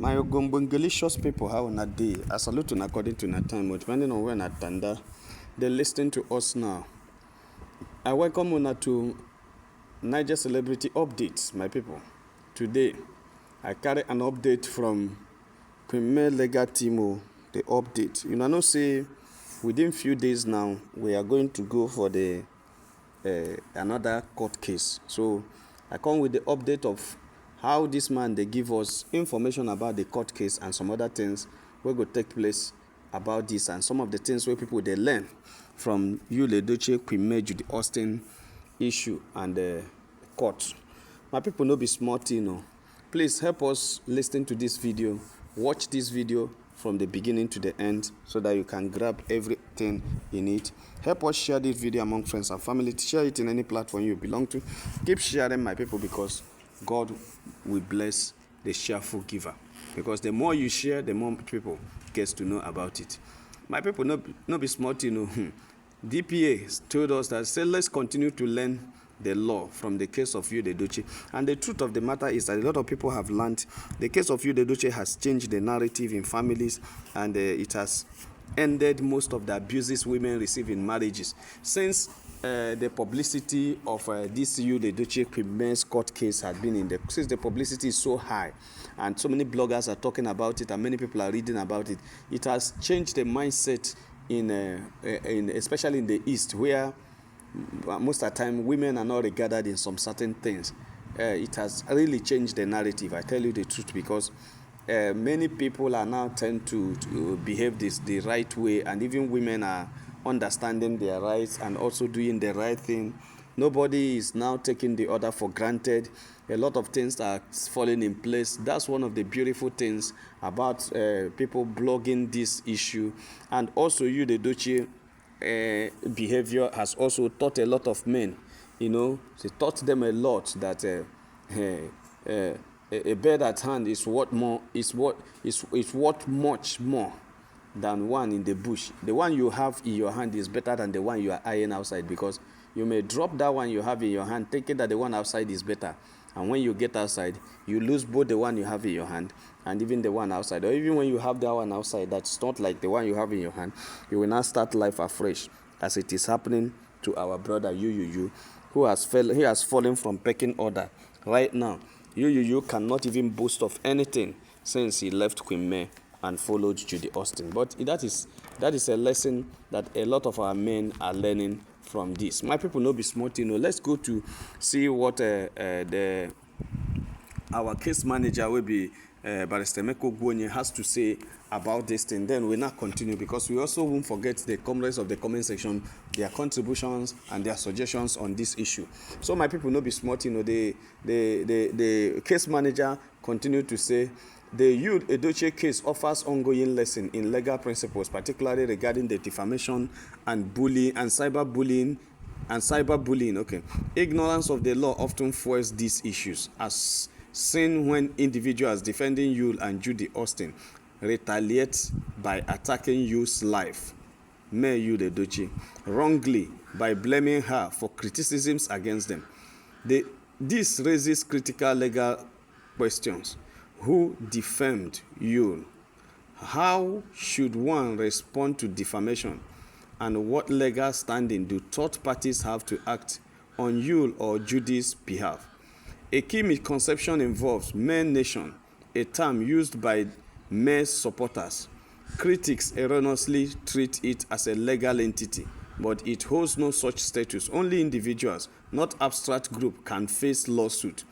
My Ogombongelicious people, how na day? I salute you according to na time, but depending on when I tanda, they listen to us now. I welcome you to Niger Celebrity Updates, my people. Today, I carry an update from Premier Legal Team, the update. You know, say within few days now, we are going to go for the another court case. So I come with the update of how this man they give us information about the court case and some other things will go take place about this and some of the things where people they learn from Yul Edochie, Queen Judy Austin issue and the court. My people no be smart, you know. Please help us listen to this video, watch this video from the beginning to the end so that you can grab everything in it. Help us share this video among friends and family. Share it in any platform you belong to. Keep sharing, my people, because God will bless the cheerful giver. Because the more you share, the more people gets to know about it. My people, no be smart, you know. DPA told us that, say, let's continue to learn the law from the case of Yul Edochie. And the truth of the matter is that a lot of people have learned the case of Yul Edochie has changed the narrative in families, and it has ended most of the abuses women receive in marriages. Since the publicity of this Yul Edochie court case had been since the publicity is so high and so many bloggers are talking about it and many people are reading about it, it has changed the mindset in especially in the East, where most of the time women are not regarded in some certain things. It has really changed the narrative, I tell you the truth, because many people are now tend to behave the right way, and even women are understanding their rights and also doing the right thing. Nobody is now taking the other for granted. A lot of things are falling in place. That's one of the beautiful things about people blogging this issue. And also Yul Edochie behavior has also taught a lot of men, you know, it taught them a lot that a bird at hand is worth much more than one in the bush. The one you have in your hand is better than the one you are eyeing outside, because you may drop that one you have in your hand thinking that the one outside is better, and when you get outside you lose both the one you have in your hand and even the one outside. Or even when you have that one outside that's not like the one you have in your hand, you will now start life afresh, as it is happening to our brother Yu, who has fallen from pecking order right now. Yu cannot even boast of anything since he left Queen May and followed Judy Austin. But that is a lesson that a lot of our men are learning from this. My people no be smart, you know. Let's go to see what our case manager will be Barrister Meko Gwonye has to say about this thing. Then we'll not continue, because we also won't forget the comrades of the comment section, their contributions and their suggestions on this issue. So my people no be smart, you know. The case manager continued to say, the Yul Edochie case offers ongoing lesson in legal principles, particularly regarding the defamation and bullying and cyberbullying. Okay, ignorance of the law often fuels these issues, as seen when individuals defending Yul and Judy Austin retaliate by attacking Yul's life, Mayor Yul Edochie, wrongly by blaming her for criticisms against them. This raises critical legal questions. Who defamed Yul? How should one respond to defamation? And what legal standing do third parties have to act on Yul or Judy's behalf? A key misconception involves May Nation, a term used by May's supporters. Critics erroneously treat it as a legal entity, but it holds no such status. Only individuals, not abstract group, can face lawsuit.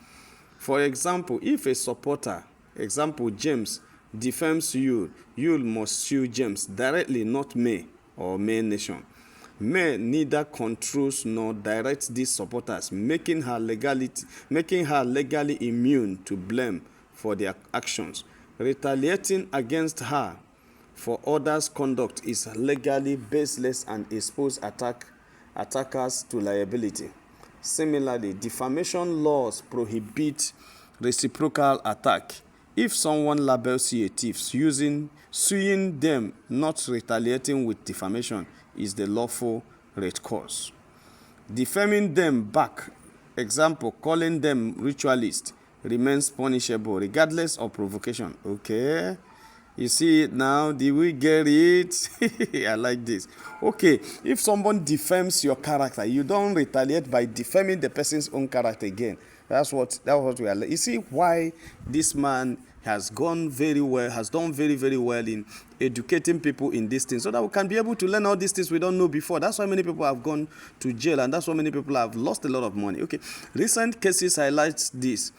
For example, if a supporter, example James, defames Yul, Yul must sue James directly, not May or May Nation. May neither controls nor directs these supporters, making her legally immune to blame for their actions. Retaliating against her for others' conduct is legally baseless and exposes attackers to liability. Similarly, defamation laws prohibit reciprocal attack. If someone labels you a thief, suing them, not retaliating with defamation, is the lawful recourse. Defaming them back, example, calling them ritualist, remains punishable regardless of provocation. Okay. You see it now? Did we get it? I like this. Okay, if someone defames your character, you don't retaliate by defaming the person's own character again. That's what we are. You see why this man has done very well in educating people in these things, so that we can be able to learn all these things we don't know before. That's why many people have gone to jail, and that's why many people have lost a lot of money. Okay, recent cases highlight this.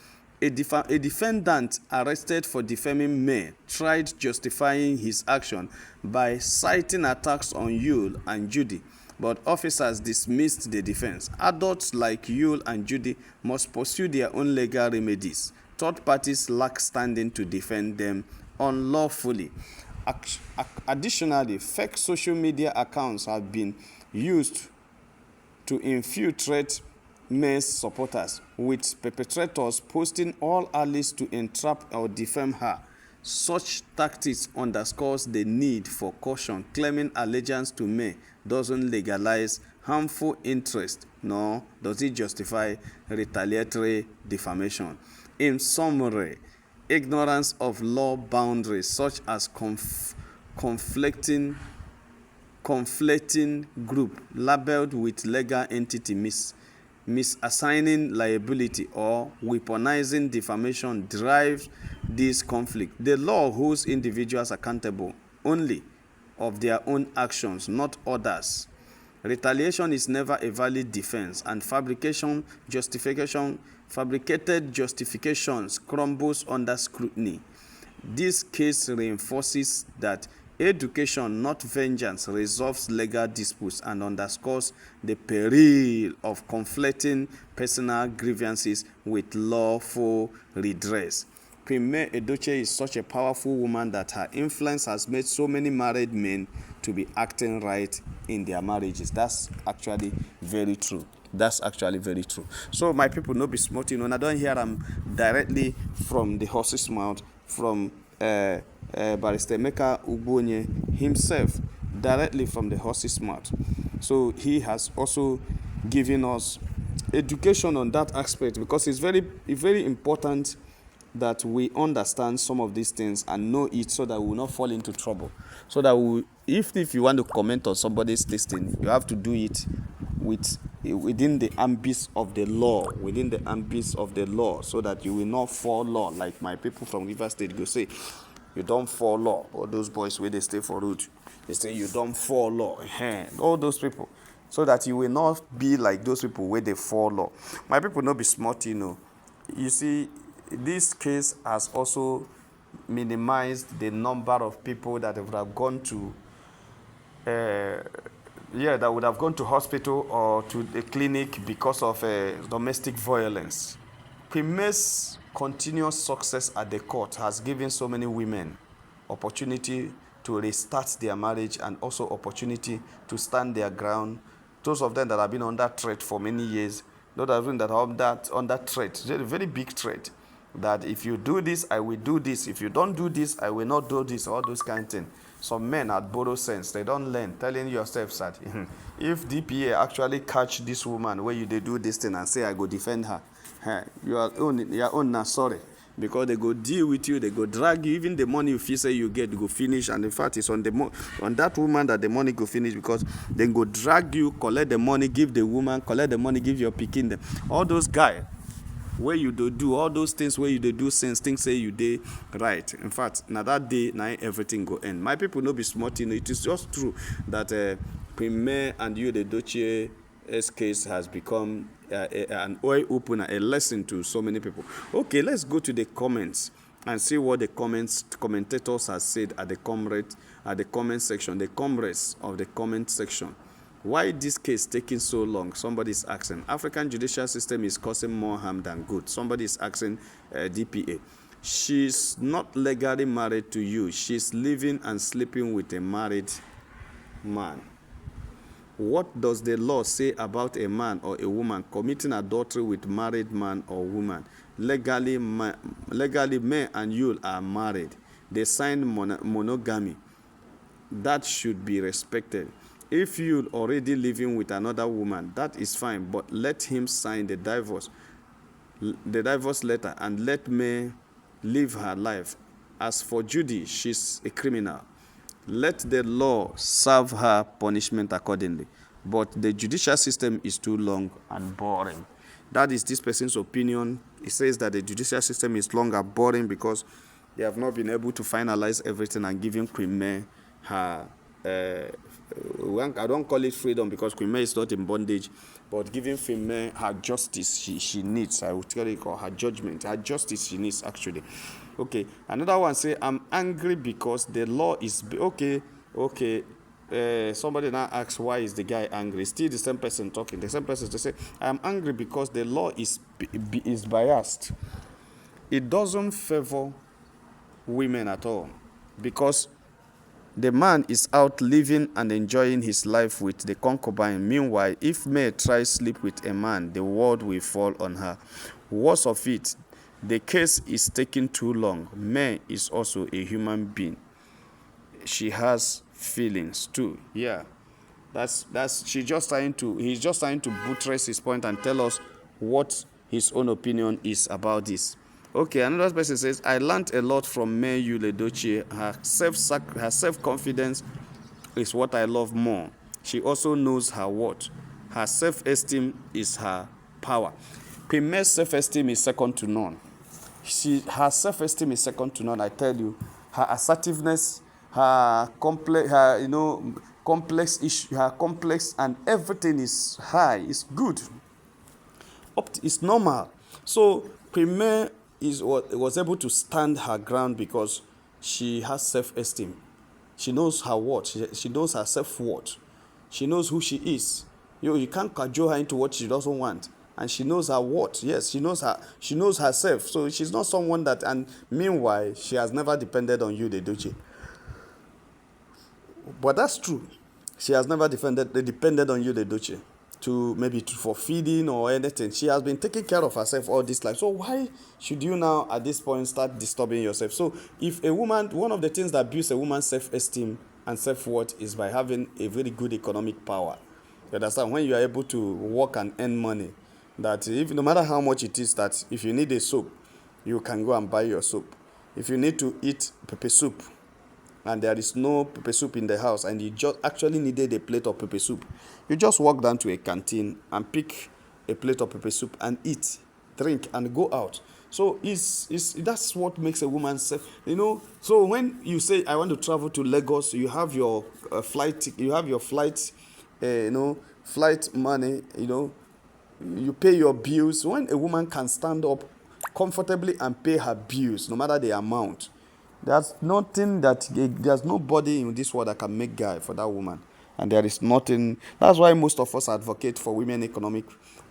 A defendant arrested for defaming May tried justifying his action by citing attacks on Yule and Judy, but officers dismissed the defense. Adults like Yule and Judy must pursue their own legal remedies. Third parties lack standing to defend them unlawfully. Additionally, fake social media accounts have been used to infiltrate May's supporters, with perpetrators posting all alleys to entrap or defame her. Such tactics underscores the need for caution. Claiming allegiance to May doesn't legalize harmful interest, nor does it justify retaliatory defamation. In summary, ignorance of law boundaries, such as conflicting group labeled with legal entity misassigning liability or weaponizing defamation drives this conflict. The law holds individuals accountable only of their own actions, not others. Retaliation is never a valid defense, and fabricated justifications crumbles under scrutiny. This case reinforces that education, not vengeance, resolves legal disputes and underscores the peril of conflating personal grievances with lawful redress. Queen May Edochie is such a powerful woman that her influence has made so many married men to be acting right in their marriages. That's actually very true. So my people, no be smart, I don't hear them directly from the horse's mouth, from Barrister Emeka Ugbonye himself, directly from the horse's mouth. So he has also given us education on that aspect, because it's very important that we understand some of these things and know it, so that we will not fall into trouble. So that if you want to comment on somebody's listing, you have to do it within the ambits of the law, so that you will not fall law. Like my people from River State go say, you don't fall law. All those boys where they stay for road, they say you don't fall law. All those people, so that you will not be like those people where they fall law. My people not be smart, You see, this case has also minimized the number of people that would have gone to that would have gone to hospital or to the clinic because of domestic violence. Queen May's continuous success at the court has given so many women opportunity to restart their marriage, and also opportunity to stand their ground. Those of them that have been under threat for many years, those of them that are under threat, a very big threat, that if you do this, I will do this. If you don't do this, I will not do this, all those kind of things. Some men had borrowed sense. They don't learn. Telling yourself that if DPA actually catch this woman where they do this thing and say, I go defend her, your own na sorry. Because they go deal with you, they go drag you. Even the money you feel say you get go finish. And in fact, it's on that woman that the money go finish, because they go drag you, collect the money, give the woman, collect the money, give your pikin them. All those guys where you do all those things where you do since things say you did right. In fact, now that day, now everything go end. My people no be smart, It is just true that Queen May and you, the Edochie's case has become an eye opener, a lesson to so many people. Okay, let's go to the comments and see what the commentators have said at the comment section, the comrades of the comment section. Why this case taking so long? Somebody is asking. African judicial system is causing more harm than good. Somebody is asking DPA. She's not legally married to you. She's living and sleeping with a married man. What does the law say about a man or a woman committing adultery with married man or woman? Legally, May and Yule are married. They signed monogamy. That should be respected. If you're already living with another woman, that is fine, but let him sign the divorce. the divorce letter and let May live her life. As for Judy, she's a criminal. Let the law serve her punishment accordingly. But the judicial system is too long and boring. That is this person's opinion. He says that the judicial system is long and boring because they have not been able to finalize everything and giving Queen May her, I don't call it freedom because Queen May is not in bondage, but giving Queen May her justice she needs. I would tell it called her judgment, her justice she needs actually. Okay, another one say, I'm angry because the law is, okay. Somebody now asks, why is the guy angry? Still the same person talking. The same person to say, I'm angry because the law is biased. It doesn't favor women at all because the man is out living and enjoying his life with the concubine. Meanwhile, if May tries sleep with a man, the world will fall on her. Worse of it, the case is taking too long. May is also a human being. She has feelings too. Yeah, he's just trying to buttress his point and tell us what his own opinion is about this. Okay, another person says, I learned a lot from May Yuledochie. Her self-confidence is what I love more. She also knows her worth. Her self-esteem is her power. Queen May's self-esteem is second to none. Her self-esteem is second to none. I tell you, her assertiveness, her complex issue, her complex and everything is high. It's good. It's normal. So Queen May was able to stand her ground because she has self-esteem. She knows her worth. She knows her self-worth. She knows who she is. You can't cajole her into what she doesn't want. And she knows her worth. Yes, she knows herself. So she's not someone that, and meanwhile, she has never depended on you, the Duce. But that's true. She has never depended on you, the Duce, for feeding or anything. She has been taking care of herself all this life. So why should you now at this point start disturbing yourself? So if a woman, one of the things that builds a woman's self-esteem and self-worth is by having a very good economic power. You understand? When you are able to work and earn money, that if no matter how much it is, that if you need a soap, you can go and buy your soap. If you need to eat pepper soup, and there is no pepper soup in the house, and you just actually needed a plate of pepper soup, you just walk down to a canteen and pick a plate of pepper soup and eat, drink, and go out. So that's what makes a woman safe. So when you say, I want to travel to Lagos, you have your flight money, you pay your bills. When a woman can stand up comfortably and pay her bills, no matter the amount, there's nobody in this world that can make guy for that woman. And there is nothing. That's why most of us advocate for women economic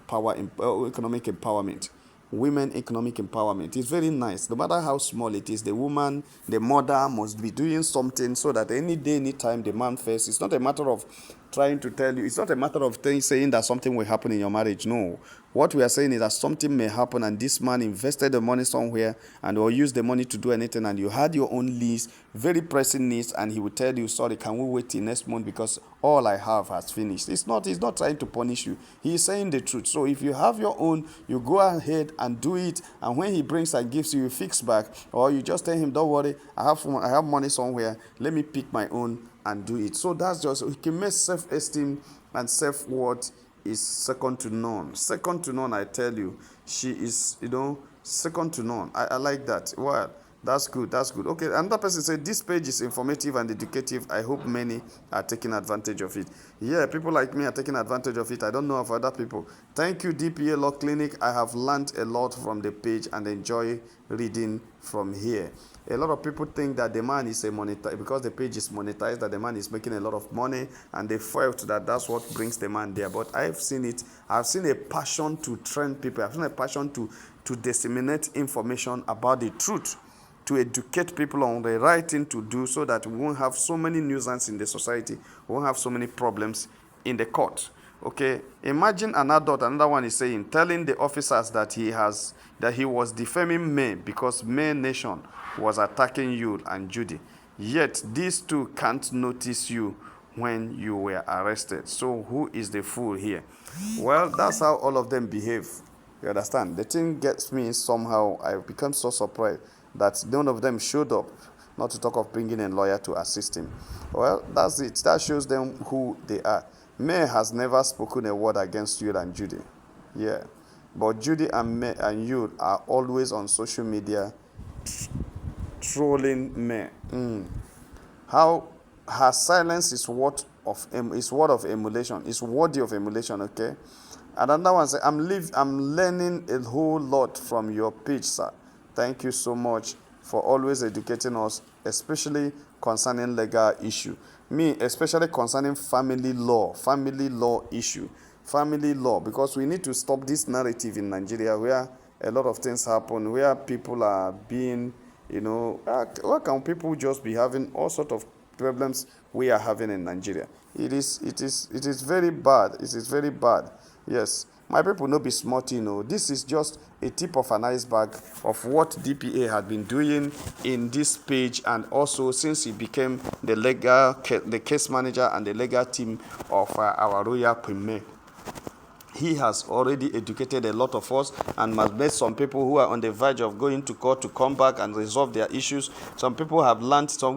empowerment. Women economic empowerment is very nice. No matter how small it is, the woman, the mother must be doing something so that any day, any time the man faces. It's not a matter of trying to tell you. It's not a matter of saying that something will happen in your marriage. No. What we are saying is that something may happen and this man invested the money somewhere and will use the money to do anything, and you had your own needs, very pressing needs, and he will tell you, sorry, can we wait till next month because all I have has finished. He's not trying to punish you. He is saying the truth. So if you have your own, you go ahead and do it, and when he brings and gives you, you fix back, or you just tell him, don't worry, I have money somewhere, let me pick my own and do it. So that's just, he can make self-esteem and self-worth is second to none. Second to none, I tell you. She is, second to none. I like that. Well, that's good. Okay, another person said, this page is informative and educative. I hope many are taking advantage of it. Yeah, people like me are taking advantage of it. I don't know of other people. Thank you, DPA Law Clinic. I have learned a lot from the page and enjoy reading from here. A lot of people think that the man is because the page is monetized, that the man is making a lot of money, and they felt that that's what brings the man there. But I've seen it. I've seen a passion to train people. I've seen a passion to disseminate information about the truth, to educate people on the right thing to do so that we won't have so many nuisances in the society, we won't have so many problems in the court. Okay, imagine an adult, another one is saying, telling the officers that he was defaming May because May Nation was attacking you and Judy. Yet these two can't notice you when you were arrested. So who is the fool here? Well, that's how all of them behave. You understand? The thing gets me somehow. I become so surprised that none of them showed up, not to talk of bringing a lawyer to assist him. Well, that's it. That shows them who they are. May has never spoken a word against you and Judy. Yeah. But Judy and May and you are always on social media trolling May. How her silence is word of emulation. It's worthy of emulation, okay? And another one say, I'm learning a whole lot from your page, sir. Thank you so much for always educating us, especially concerning legal issue. Me, especially concerning family law issue. Family law, because we need to stop this narrative in Nigeria where a lot of things happen, where people are being, why can people just be having all sort of problems we are having in Nigeria? It is very bad. It is very bad. Yes. My people no be smart, This is just a tip of an iceberg of what DPA had been doing in this page, and also since he became the case manager and the legal team of our royal premier. He has already educated a lot of us and has made some people who are on the verge of going to court to come back and resolve their issues. Some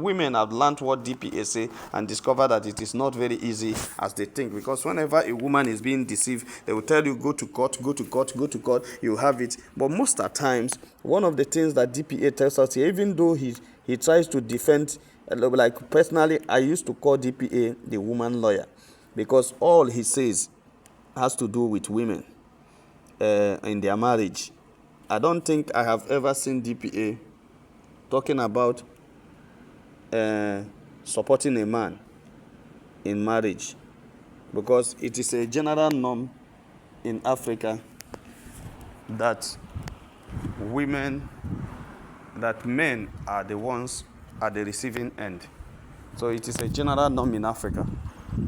women have learned what DPA say and discovered that it is not very easy as they think. Because whenever a woman is being deceived, they will tell you, go to court, go to court, go to court, you have it. But most of the times, one of the things that DPA tells us here, even though he tries to defend, like personally, I used to call DPA the woman lawyer, because all he says has to do with women in their marriage. I don't think I have ever seen DPA talking about supporting a man in marriage, because it is a general norm in Africa that men are the ones at the receiving end. So it is a general norm in Africa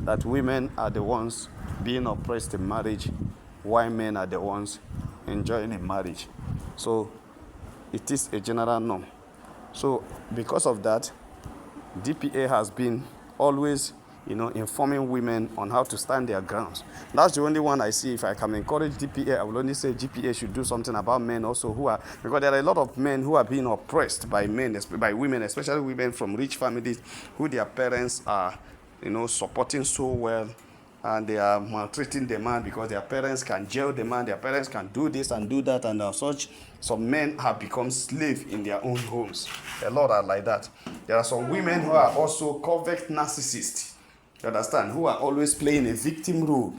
that women are the ones being oppressed in marriage, while men are the ones enjoying a marriage. So it is a general norm. So because of that, DPA has been always, informing women on how to stand their grounds. That's the only one I see. If I can encourage DPA, I will only say DPA should do something about men also because there are a lot of men who are being oppressed by women, especially women from rich families who their parents are, supporting so well, and they are maltreating the man because their parents can jail the man, their parents can do this and do that, and as such, some men have become slaves in their own homes. A lot are like that. There are some women who are also covert narcissists, you understand, who are always playing a victim role.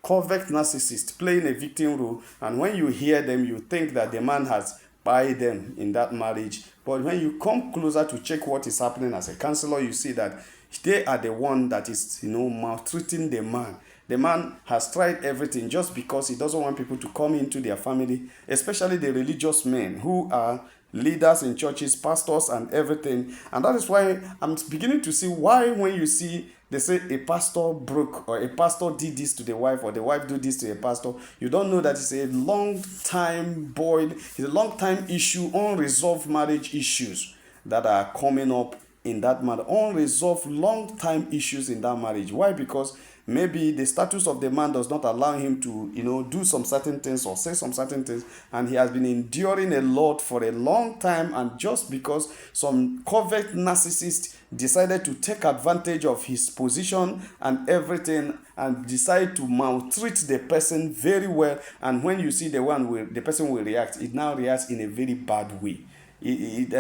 Covert narcissists playing a victim role, and when you hear them, you think that the man has buy them in that marriage. But when you come closer to check what is happening as a counselor, you see that they are the one that is, maltreating the man. The man has tried everything just because he doesn't want people to come into their family, especially the religious men who are leaders in churches, pastors and everything. And that is why I'm beginning to see why when you see they say a pastor broke or a pastor did this to the wife or the wife do this to a pastor, you don't know that it's a long time it's a long time issue, unresolved marriage issues that are coming up in that marriage, unresolved long time issues in that marriage. Why? Because maybe the status of the man does not allow him to, do some certain things or say some certain things, and he has been enduring a lot for a long time, and just because some covert narcissist decided to take advantage of his position and everything and decide to maltreat the person very well, and when you see the person will react, it now reacts in a very bad way.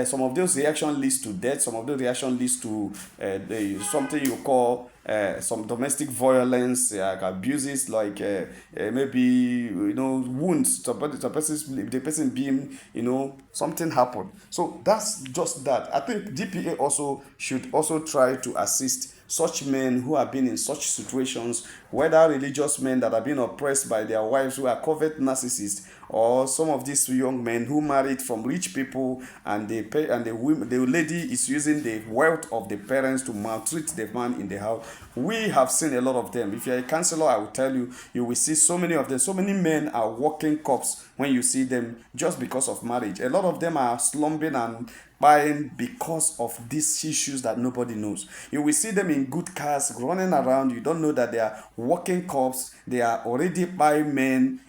Some of those reactions leads to death. Some of those reactions leads to something you call some domestic violence, like abuses, like maybe wounds. The person being something happened. So that's just that. I think DPA also should also try to assist such men who have been in such situations, whether religious men that have been oppressed by their wives who are covert narcissists, or some of these young men who married from rich people, and the lady is using the wealth of the parents to maltreat the man in the house. We have seen a lot of them. If you're a counselor, I will tell you, you will see so many of them. So many men are walking cops when you see them just because of marriage. A lot of them are slumbering and buying because of these issues that nobody knows. You will see them in good cars running around. You don't know that they are walking cops. They are already by men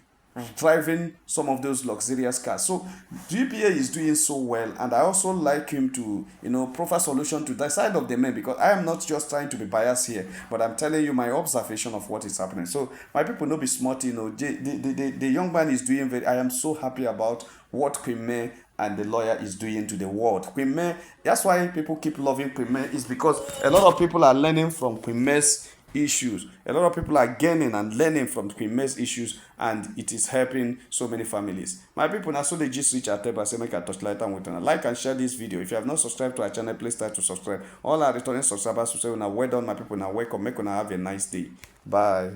driving some of those luxurious cars. So GPA is doing so well, and I also like him to, proffer solution to that side of the men, because I am not just trying to be biased here, but I'm telling you my observation of what is happening. So my people, no be smart, the young man is doing very. I am so happy about what Queen May and the lawyer is doing to the world. Queen May, that's why people keep loving Queen May, is because a lot of people are learning from Queen May's issues. A lot of people are gaining and learning from Queen May's issues, and it is helping so many families. My people, now so they just reach out table, say make a touch light and with like and share this video. If you have not subscribed to our channel, please start to subscribe. All our returning subscribers will say, well done, my people, now welcome, make una have a nice day. Bye.